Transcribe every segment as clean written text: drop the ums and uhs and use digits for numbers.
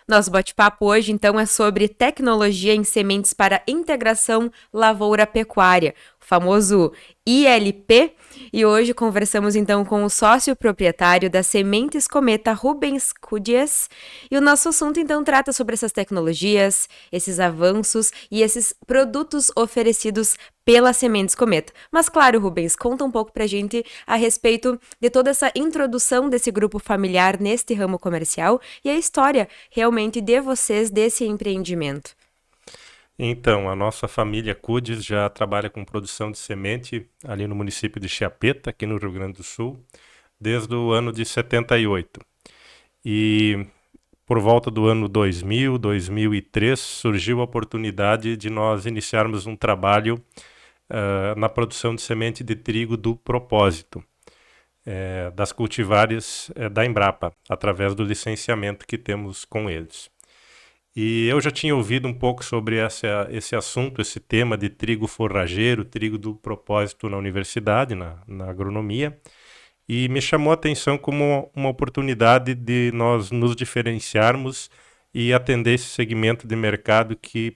Nosso bate-papo hoje, então, é sobre tecnologia em sementes para integração lavoura-pecuária, o famoso ILP. E hoje conversamos, então, com o sócio proprietário da Sementes Cometa, Rubens Cudias. E o nosso assunto, então, trata sobre essas tecnologias, esses avanços e esses produtos oferecidos pela Sementes Cometa. Mas, claro, Rubens, conta um pouco pra gente a respeito de toda essa introdução desse grupo familiar neste ramo comercial e a história realmente de vocês desse empreendimento. Então, a nossa família Cudes já trabalha com produção de semente ali no município de Chiapeta, aqui no Rio Grande do Sul, desde o ano de 78. E por volta do ano 2000, 2003, surgiu a oportunidade de nós iniciarmos um trabalho na produção de semente de trigo do propósito, das cultivares da Embrapa, através do licenciamento que temos com eles. E eu já tinha ouvido um pouco sobre esse assunto, esse tema de trigo forrageiro, trigo do propósito na universidade, na agronomia, e me chamou a atenção como uma oportunidade de nós nos diferenciarmos e atender esse segmento de mercado que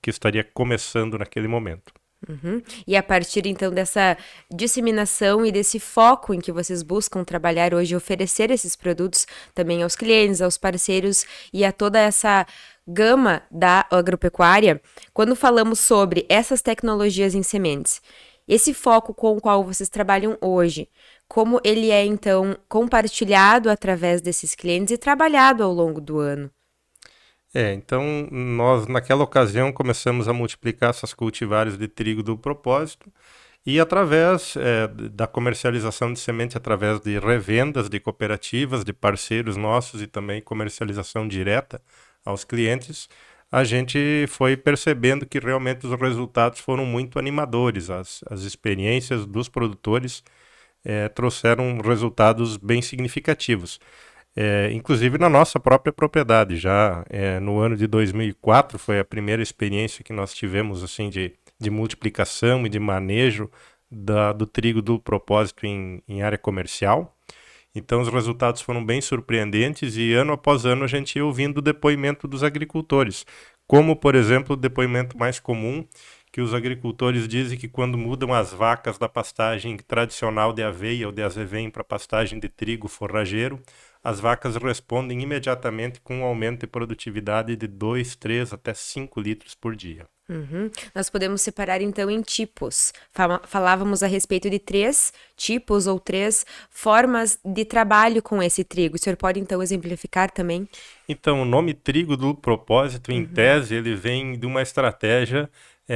estaria começando naquele momento. Uhum. E a partir então dessa disseminação e desse foco em que vocês buscam trabalhar hoje, oferecer esses produtos também aos clientes, aos parceiros e a toda essa gama da agropecuária, quando falamos sobre essas tecnologias em sementes, esse foco com o qual vocês trabalham hoje, como ele é então compartilhado através desses clientes e trabalhado ao longo do ano? Então nós naquela ocasião começamos a multiplicar essas cultivares de trigo do propósito e através da comercialização de semente, através de revendas de cooperativas, de parceiros nossos e também comercialização direta aos clientes, a gente foi percebendo que realmente os resultados foram muito animadores. As experiências dos produtores trouxeram resultados bem significativos. Inclusive na nossa própria propriedade, já no ano de 2004 foi a primeira experiência que nós tivemos assim de multiplicação e de manejo do trigo do propósito em área comercial. Então os resultados foram bem surpreendentes e ano após ano a gente ia ouvindo o depoimento dos agricultores, como por exemplo o depoimento mais comum que os agricultores dizem que quando mudam as vacas da pastagem tradicional de aveia ou de azevém para pastagem de trigo forrageiro, as vacas respondem imediatamente com um aumento de produtividade de 2, 3 até 5 litros por dia. Uhum. Nós podemos separar então em tipos. Falávamos a respeito de 3 tipos ou 3 formas de trabalho com esse trigo. O senhor pode então exemplificar também? Então, o nome trigo do propósito, em Uhum. tese, ele vem de uma estratégia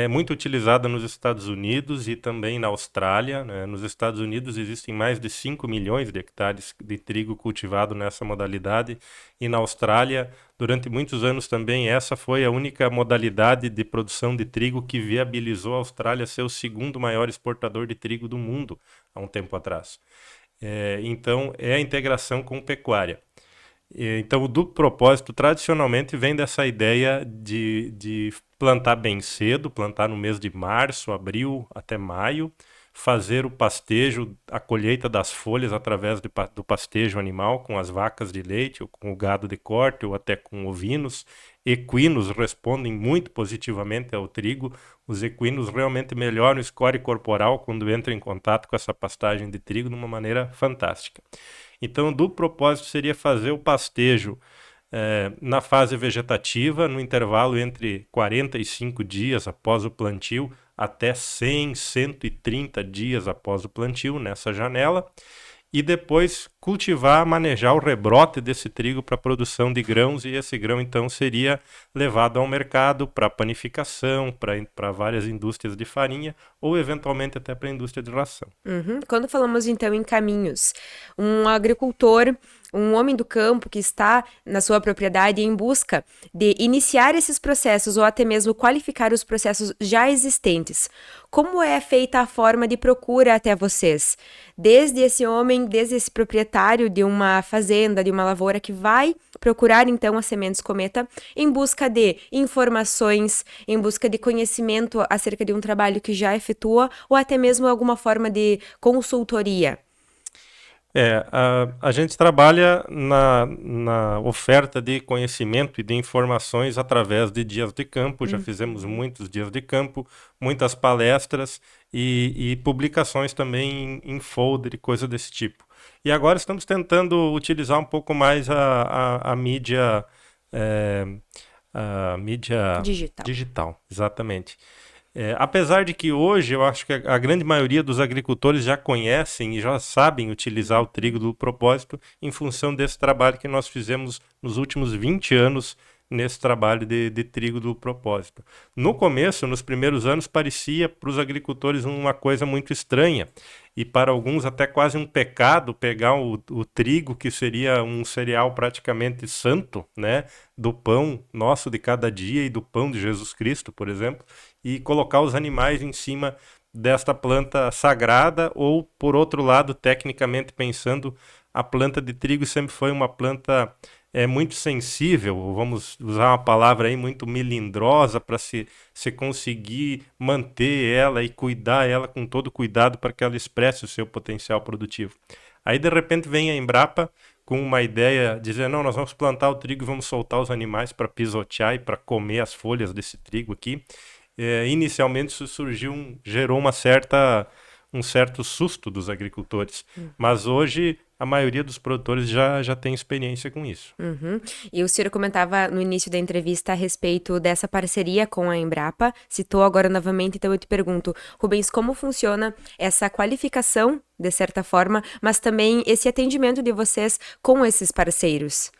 muito utilizada nos Estados Unidos e também na Austrália, né? Nos Estados Unidos existem mais de 5 milhões de hectares de trigo cultivado nessa modalidade e na Austrália, durante muitos anos também, essa foi a única modalidade de produção de trigo que viabilizou a Austrália ser o segundo maior exportador de trigo do mundo há um tempo atrás. Então, é a integração com pecuária. Então, o duplo propósito tradicionalmente vem dessa ideia de plantar bem cedo, plantar no mês de março, abril até maio, fazer o pastejo, a colheita das folhas através do pastejo animal com as vacas de leite, ou com o gado de corte, ou até com ovinos. Equinos respondem muito positivamente ao trigo. Os equinos realmente melhoram o score corporal quando entram em contato com essa pastagem de trigo de uma maneira fantástica. Então, do propósito seria fazer o pastejo na fase vegetativa, no intervalo entre 45 dias após o plantio até 100, 130 dias após o plantio, nessa janela, e depois cultivar, manejar o rebrote desse trigo para a produção de grãos, e esse grão então seria levado ao mercado para panificação, para várias indústrias de farinha ou eventualmente até para a indústria de ração. Uhum. Quando falamos então em caminhos, um agricultor, um homem do campo que está na sua propriedade em busca de iniciar esses processos ou até mesmo qualificar os processos já existentes, como é feita a forma de procura até vocês? Desde esse homem, desde esse proprietário de uma fazenda, de uma lavoura que vai procurar então as sementes Cometa em busca de informações, em busca de conhecimento acerca de um trabalho que já efetua ou até mesmo alguma forma de consultoria. A gente trabalha na oferta de conhecimento e de informações através de dias de campo. Já fizemos Uhum. muitos dias de campo, muitas palestras e publicações também em folder e coisa desse tipo. E agora estamos tentando utilizar um pouco mais a mídia, é, a mídia Digital. digital, exatamente. Apesar de que hoje eu acho que a grande maioria dos agricultores já conhecem e já sabem utilizar o trigo do propósito em função desse trabalho que nós fizemos nos últimos 20 anos nesse trabalho de trigo do propósito. No começo, nos primeiros anos, parecia para os agricultores uma coisa muito estranha e para alguns até quase um pecado pegar o trigo, que seria um cereal praticamente santo, né, do pão nosso de cada dia e do pão de Jesus Cristo, por exemplo, e colocar os animais em cima desta planta sagrada, ou, por outro lado, tecnicamente pensando, a planta de trigo sempre foi uma planta muito sensível, vamos usar uma palavra aí muito melindrosa para se conseguir manter ela e cuidar ela com todo cuidado para que ela expresse o seu potencial produtivo. Aí de repente vem a Embrapa com uma ideia, dizendo, não, nós vamos plantar o trigo e vamos soltar os animais para pisotear e para comer as folhas desse trigo aqui. Inicialmente isso gerou um certo susto dos agricultores, mas hoje a maioria dos produtores já tem experiência com isso. Uhum. E o senhor comentava no início da entrevista a respeito dessa parceria com a Embrapa, citou agora novamente, então eu te pergunto, Rubens, como funciona essa qualificação, de certa forma, mas também esse atendimento de vocês com esses parceiros?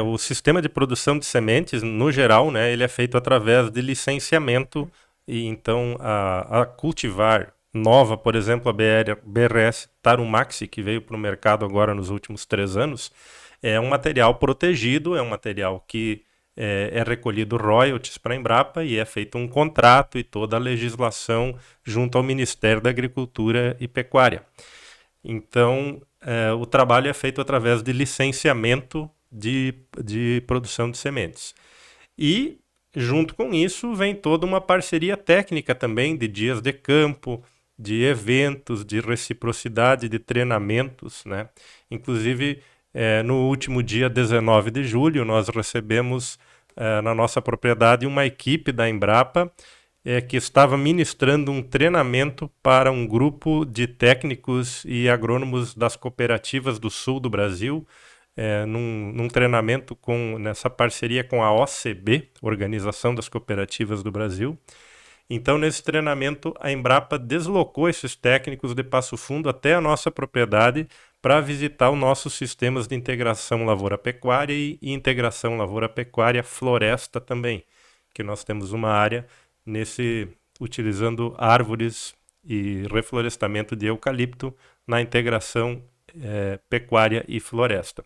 O sistema de produção de sementes, no geral, né, ele é feito através de licenciamento, e então a cultivar nova, por exemplo, a BRS Tarumaxi, que veio para o mercado agora nos últimos 3 anos, é um material protegido, é um material que é recolhido royalties para a Embrapa e é feito um contrato e toda a legislação junto ao Ministério da Agricultura e Pecuária. Então, o trabalho é feito através de licenciamento de produção de sementes. E, junto com isso, vem toda uma parceria técnica também de dias de campo, de eventos, de reciprocidade, de treinamentos, né? Inclusive, no último dia 19 de julho, nós recebemos na nossa propriedade uma equipe da Embrapa que estava ministrando um treinamento para um grupo de técnicos e agrônomos das cooperativas do sul do Brasil, num treinamento nessa parceria com a OCB, Organização das Cooperativas do Brasil. Então, nesse treinamento, a Embrapa deslocou esses técnicos de Passo Fundo até a nossa propriedade para visitar os nossos sistemas de integração lavoura-pecuária e integração lavoura-pecuária-floresta também, que nós temos uma área utilizando árvores e reflorestamento de eucalipto na integração pecuária e floresta.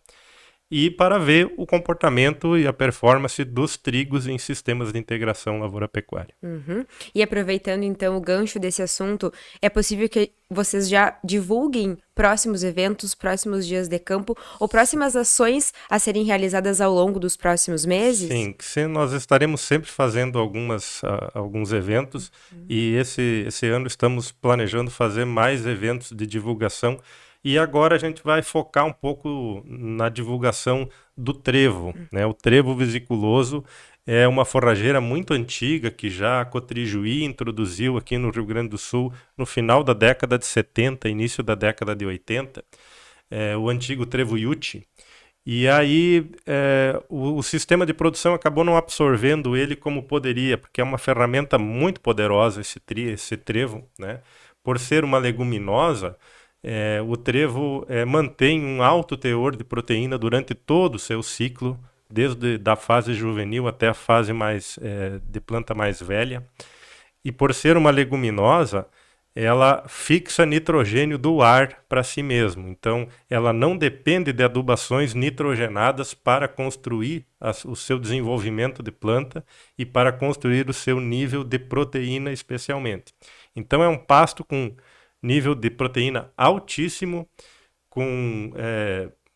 E para ver o comportamento e a performance dos trigos em sistemas de integração lavoura-pecuária. Uhum. E aproveitando então o gancho desse assunto, é possível que vocês já divulguem próximos eventos, próximos dias de campo ou próximas ações a serem realizadas ao longo dos próximos meses? Sim, nós estaremos sempre fazendo alguns eventos e esse ano estamos planejando fazer mais eventos de divulgação. E agora a gente vai focar um pouco na divulgação do trevo, né? O trevo vesiculoso é uma forrageira muito antiga que já a Cotrijuí introduziu aqui no Rio Grande do Sul no final da década de 70, início da década de 80, o antigo trevo Yuti. E aí o sistema de produção acabou não absorvendo ele como poderia, porque é uma ferramenta muito poderosa esse trevo, né? Por ser uma leguminosa, o trevo mantém um alto teor de proteína durante todo o seu ciclo, desde da fase juvenil até a fase de planta mais velha. E por ser uma leguminosa, ela fixa nitrogênio do ar para si mesmo. Então, ela não depende de adubações nitrogenadas para construir o seu desenvolvimento de planta e para construir o seu nível de proteína especialmente. Então, é um pasto com nível de proteína altíssimo, com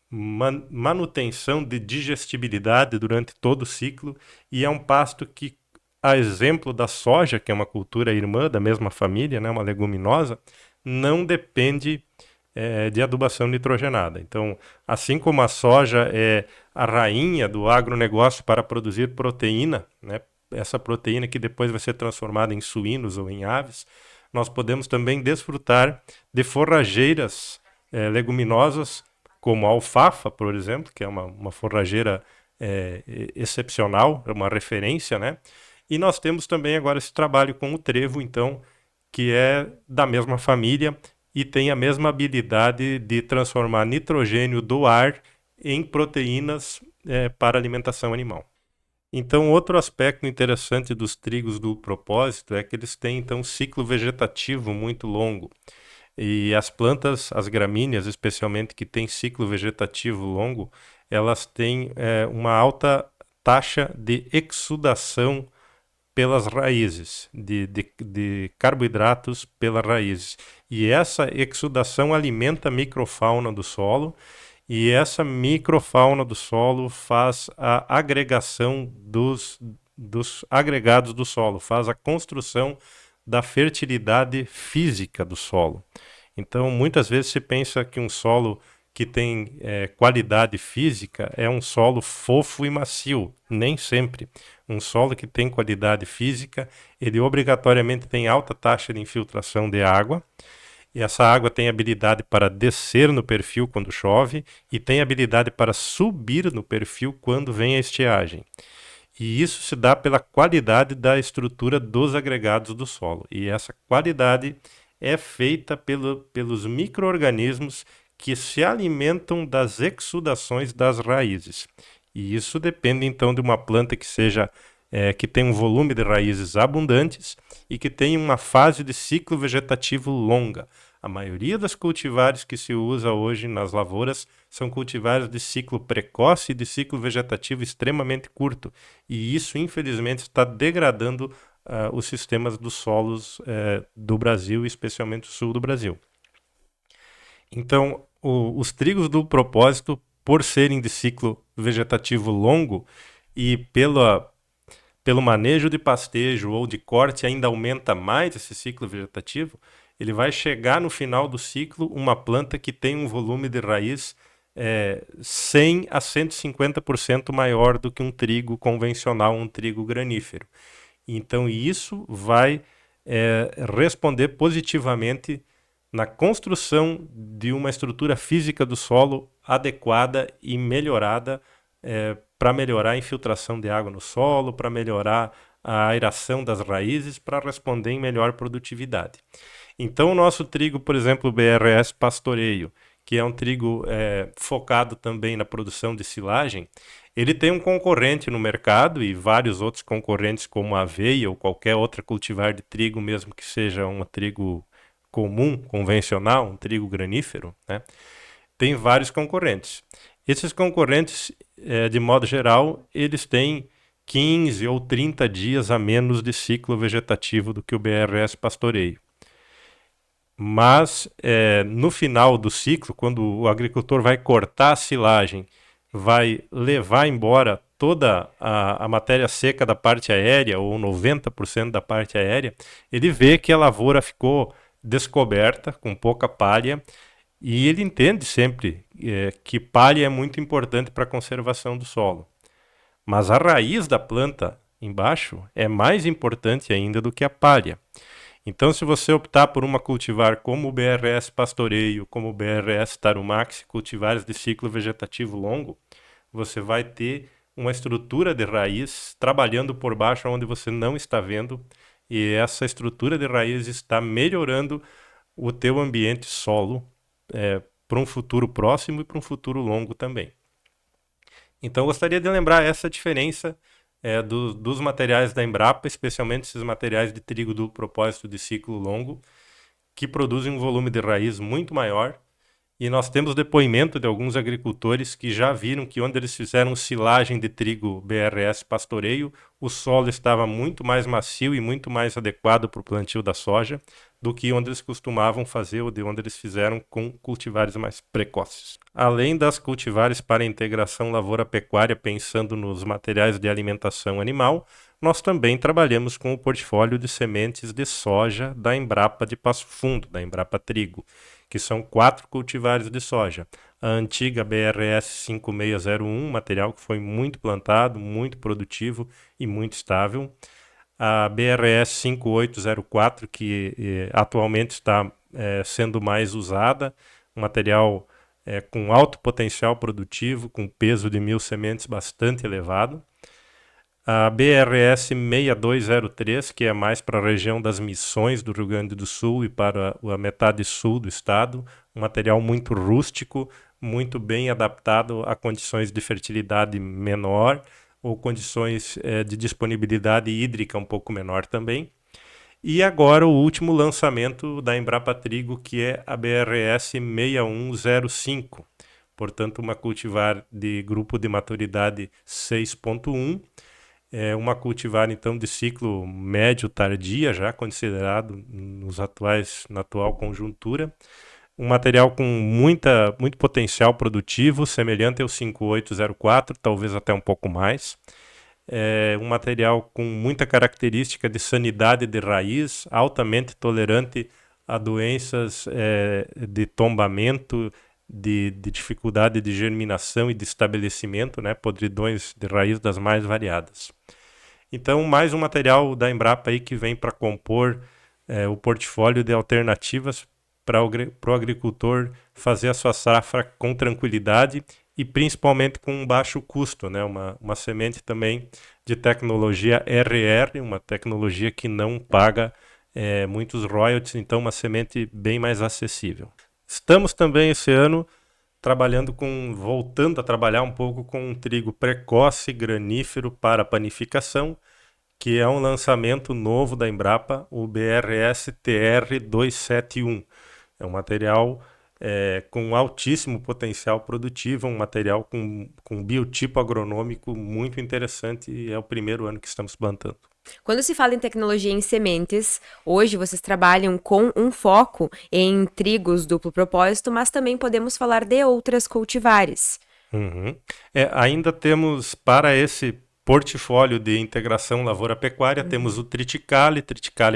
manutenção de digestibilidade durante todo o ciclo, e é um pasto que, a exemplo da soja, que é uma cultura irmã da mesma família, né, uma leguminosa, não depende de adubação nitrogenada. Então, assim como a soja é a rainha do agronegócio para produzir proteína, né, essa proteína que depois vai ser transformada em suínos ou em aves, nós podemos também desfrutar de forrageiras leguminosas, como a alfafa, por exemplo, que é uma forrageira excepcional, é uma referência, né? E nós temos também agora esse trabalho com o trevo, então, que é da mesma família e tem a mesma habilidade de transformar nitrogênio do ar em proteínas para alimentação animal. Então, outro aspecto interessante dos trigos do propósito é que eles têm, então, um ciclo vegetativo muito longo. E as plantas, as gramíneas, especialmente, que têm ciclo vegetativo longo, elas têm uma alta taxa de exudação pelas raízes, de carboidratos pelas raízes. E essa exudação alimenta a microfauna do solo, e essa microfauna do solo faz a agregação dos agregados do solo, faz a construção da fertilidade física do solo. Então, muitas vezes se pensa que um solo que tem qualidade física é um solo fofo e macio. Nem sempre. Um solo que tem qualidade física, ele obrigatoriamente tem alta taxa de infiltração de água, e essa água tem habilidade para descer no perfil quando chove e tem habilidade para subir no perfil quando vem a estiagem. E isso se dá pela qualidade da estrutura dos agregados do solo. E essa qualidade é feita pelos micro-organismos que se alimentam das exudações das raízes. E isso depende então de uma planta que seja que tem um volume de raízes abundantes e que tem uma fase de ciclo vegetativo longa. A maioria das cultivares que se usa hoje nas lavouras são cultivares de ciclo precoce e de ciclo vegetativo extremamente curto. E isso, infelizmente, está degradando os sistemas dos solos do Brasil, especialmente o sul do Brasil. Então, os trigos do propósito, por serem de ciclo vegetativo longo e pelo manejo de pastejo ou de corte ainda aumenta mais esse ciclo vegetativo, ele vai chegar no final do ciclo uma planta que tem um volume de raiz 100 a 150% maior do que um trigo convencional, um trigo granífero. Então isso vai responder positivamente na construção de uma estrutura física do solo adequada e melhorada para melhorar a infiltração de água no solo, para melhorar a aeração das raízes, para responder em melhor produtividade. Então, o nosso trigo, por exemplo, o BRS Pastoreio, que é um trigo focado também na produção de silagem, ele tem um concorrente no mercado e vários outros concorrentes, como a aveia ou qualquer outra cultivar de trigo, mesmo que seja um trigo comum, convencional, um trigo granífero, né? Tem vários concorrentes. Esses concorrentes, de modo geral, eles têm 15 ou 30 dias a menos de ciclo vegetativo do que o BRS Pastoreio. Mas, no final do ciclo, quando o agricultor vai cortar a silagem, vai levar embora toda a matéria seca da parte aérea, ou 90% da parte aérea, ele vê que a lavoura ficou descoberta, com pouca palha, e ele entende sempre que palha é muito importante para a conservação do solo. Mas a raiz da planta embaixo é mais importante ainda do que a palha. Então, se você optar por uma cultivar como o BRS Pastoreio, como o BRS Tarumax, cultivares de ciclo vegetativo longo, você vai ter uma estrutura de raiz trabalhando por baixo onde você não está vendo, e essa estrutura de raiz está melhorando o teu ambiente solo para um futuro próximo e para um futuro longo também. Então, eu gostaria de lembrar essa diferença dos materiais da Embrapa, especialmente esses materiais de trigo duplo propósito de ciclo longo, que produzem um volume de raiz muito maior. E nós temos depoimento de alguns agricultores que já viram que onde eles fizeram silagem de trigo BRS Pastoreio, o solo estava muito mais macio e muito mais adequado para o plantio da soja do que onde eles costumavam fazer ou de onde eles fizeram com cultivares mais precoces. Além das cultivares para integração lavoura-pecuária, pensando nos materiais de alimentação animal, nós também trabalhamos com o portfólio de sementes de soja da Embrapa de Passo Fundo, da Embrapa Trigo, que são 4 cultivares de soja. A antiga BRS 5601, material que foi muito plantado, muito produtivo e muito estável. A BRS 5804, que atualmente está sendo mais usada, um material com alto potencial produtivo, com peso de 1.000 sementes bastante elevado. A BRS 6203, que é mais para a região das Missões do Rio Grande do Sul e para a metade sul do estado, um material muito rústico, muito bem adaptado a condições de fertilidade menor ou condições de disponibilidade hídrica um pouco menor também. E agora o último lançamento da Embrapa Trigo, que é a BRS 6105, portanto uma cultivar de grupo de maturidade 6.1, uma cultivar então de ciclo médio tardia, já considerado na atual conjuntura, um material com muito potencial produtivo, semelhante ao 5804, talvez até um pouco mais. Um material com muita característica de sanidade de raiz, altamente tolerante a doenças de tombamento, de dificuldade de germinação e de estabelecimento, né, podridões de raiz das mais variadas. Então, mais um material da Embrapa aí que vem para compor o portfólio de alternativas para o agricultor fazer a sua safra com tranquilidade e principalmente com um baixo custo, né? Uma semente também de tecnologia RR, uma tecnologia que não paga muitos royalties, então uma semente bem mais acessível. Estamos também esse ano voltando a trabalhar um pouco com um trigo precoce granífero para panificação, que é um lançamento novo da Embrapa, o BRS TR 271. É um material com altíssimo potencial produtivo, um material com biotipo agronômico muito interessante e é o primeiro ano que estamos plantando. Quando se fala em tecnologia em sementes, hoje vocês trabalham com um foco em trigos duplo propósito, mas também podemos falar de outras cultivares. Uhum. Ainda temos para esse portfólio de integração lavoura-pecuária, temos o Triticale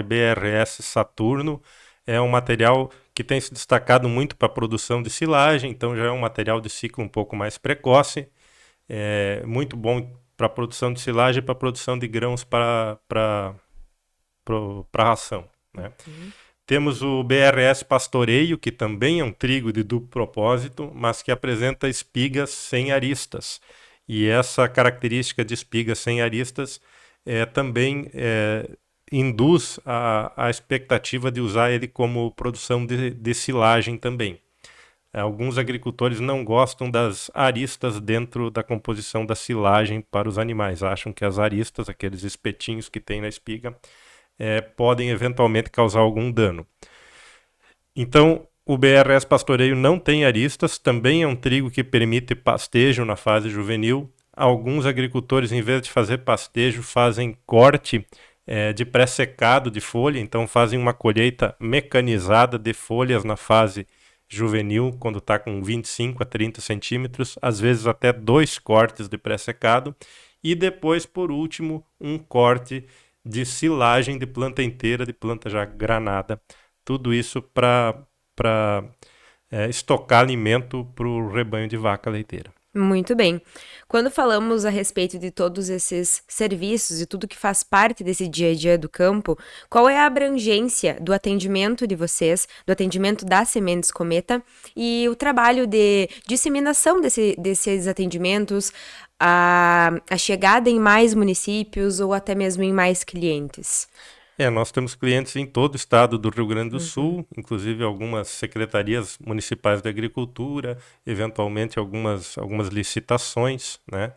BRS Saturno, é um material que tem se destacado muito para a produção de silagem, então já é um material de ciclo um pouco mais precoce, muito bom para a produção de silagem e para a produção de grãos para ração, né? Temos o BRS Pastoreio, que também é um trigo de duplo propósito, mas que apresenta espigas sem aristas. E essa característica de espigas sem aristas também induz a expectativa de usar ele como produção de silagem também. Alguns agricultores não gostam das aristas dentro da composição da silagem para os animais. Acham que as aristas, aqueles espetinhos que tem na espiga, podem eventualmente causar algum dano. Então, o BRS Pastoreio não tem aristas, também é um trigo que permite pastejo na fase juvenil. Alguns agricultores, em vez de fazer pastejo, fazem corte de pré-secado de folha, então fazem uma colheita mecanizada de folhas na fase juvenil, quando está com 25 a 30 centímetros, às vezes até 2 cortes de pré-secado, e depois, por último, um corte de silagem de planta inteira, de planta já granada. Tudo isso para estocar alimento para o rebanho de vaca leiteira. Muito bem. Quando falamos a respeito de todos esses serviços e tudo que faz parte desse dia a dia do campo, qual é a abrangência do atendimento de vocês, do atendimento das sementes Cometa e o trabalho de disseminação desses atendimentos, a chegada em mais municípios ou até mesmo em mais clientes? Nós temos clientes em todo o estado do Rio Grande do Sul, inclusive algumas secretarias municipais de agricultura, eventualmente algumas licitações, né?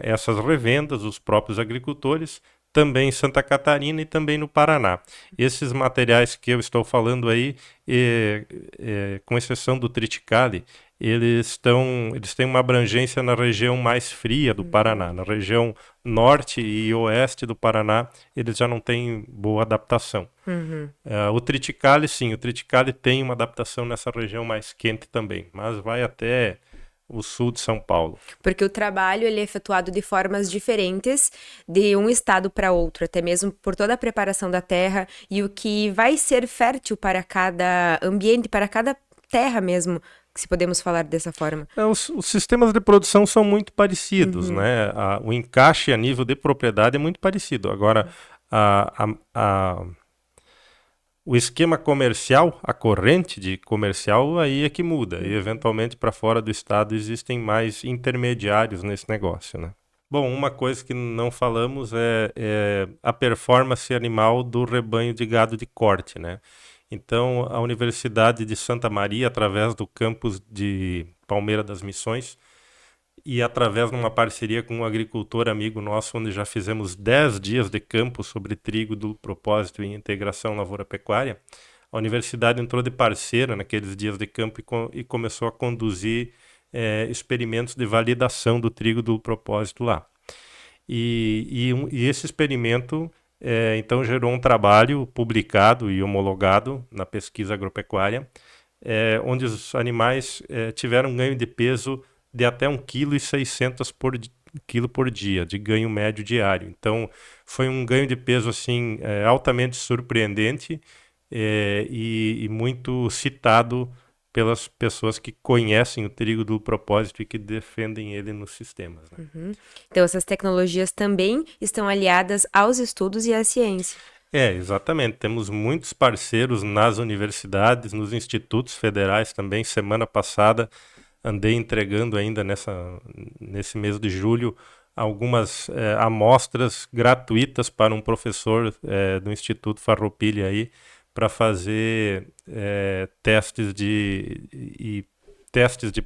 Essas revendas, os próprios agricultores, também em Santa Catarina e também no Paraná. Esses materiais que eu estou falando aí, com exceção do Triticale, eles têm uma abrangência na região mais fria do Paraná. Na região norte e oeste do Paraná, eles já não têm boa adaptação. O Triticale, sim, o Triticale tem uma adaptação nessa região mais quente também, mas vai até o sul de São Paulo. Porque o trabalho ele é efetuado de formas diferentes de um estado para outro, até mesmo por toda a preparação da terra e o que vai ser fértil para cada ambiente, para cada terra mesmo, se podemos falar dessa forma. Os sistemas de produção são muito parecidos, né? O encaixe a nível de propriedade é muito parecido. Agora, o esquema comercial, a corrente de comercial, aí é que muda. E, eventualmente, para fora do estado existem mais intermediários nesse negócio, né? Bom, uma coisa que não falamos é a performance animal do rebanho de gado de corte, né? Então, a Universidade de Santa Maria, através do campus de Palmeira das Missões, e através de uma parceria com um agricultor amigo nosso, onde já fizemos 10 dias de campo sobre trigo, duplo propósito e integração lavoura-pecuária, a universidade entrou de parceira naqueles dias de campo e começou a conduzir experimentos de validação do trigo duplo propósito lá. E esse experimento então gerou um trabalho publicado e homologado na pesquisa agropecuária, onde os animais tiveram ganho de peso de até 1,6 kg por dia, de ganho médio diário. Então, foi um ganho de peso assim, altamente surpreendente e muito citado pelas pessoas que conhecem o trigo do propósito e que defendem ele nos sistemas, né? Então, essas tecnologias também estão aliadas aos estudos e à ciência. Exatamente. Temos muitos parceiros nas universidades, nos institutos federais também. Semana passada andei entregando ainda nesse mês de julho algumas amostras gratuitas para um professor do Instituto Farroupilha aí para fazer testes de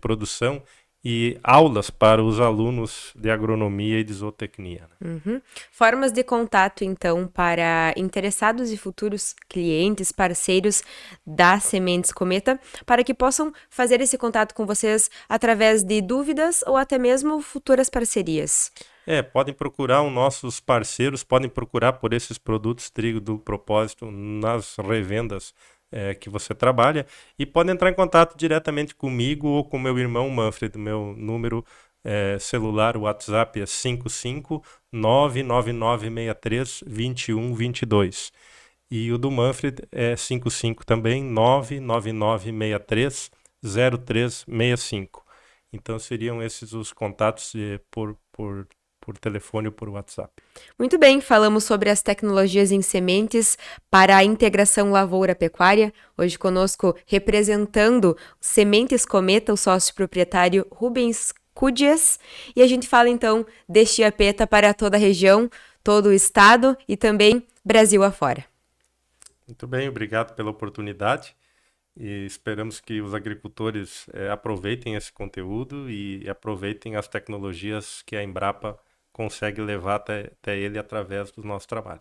produção e aulas para os alunos de agronomia e de zootecnia, né? Formas de contato, então, para interessados e futuros clientes, parceiros da Sementes Cometa, para que possam fazer esse contato com vocês através de dúvidas ou até mesmo futuras parcerias. Podem procurar os nossos parceiros, podem procurar por esses produtos trigo do propósito nas revendas que você trabalha e podem entrar em contato diretamente comigo ou com meu irmão Manfred. Meu número celular, o WhatsApp é 55999632122 e o do Manfred é 55 também, 999630365. Então seriam esses os contatos por telefone ou por WhatsApp. Muito bem, falamos sobre as tecnologias em sementes para a integração lavoura-pecuária. Hoje conosco, representando Sementes Cometa, o sócio proprietário Rubens Cúdias. E a gente fala então deste apeta para toda a região, todo o estado e também Brasil afora. Muito bem, obrigado pela oportunidade. E esperamos que os agricultores aproveitem esse conteúdo e aproveitem as tecnologias que a Embrapa consegue levar até ele através do nosso trabalho.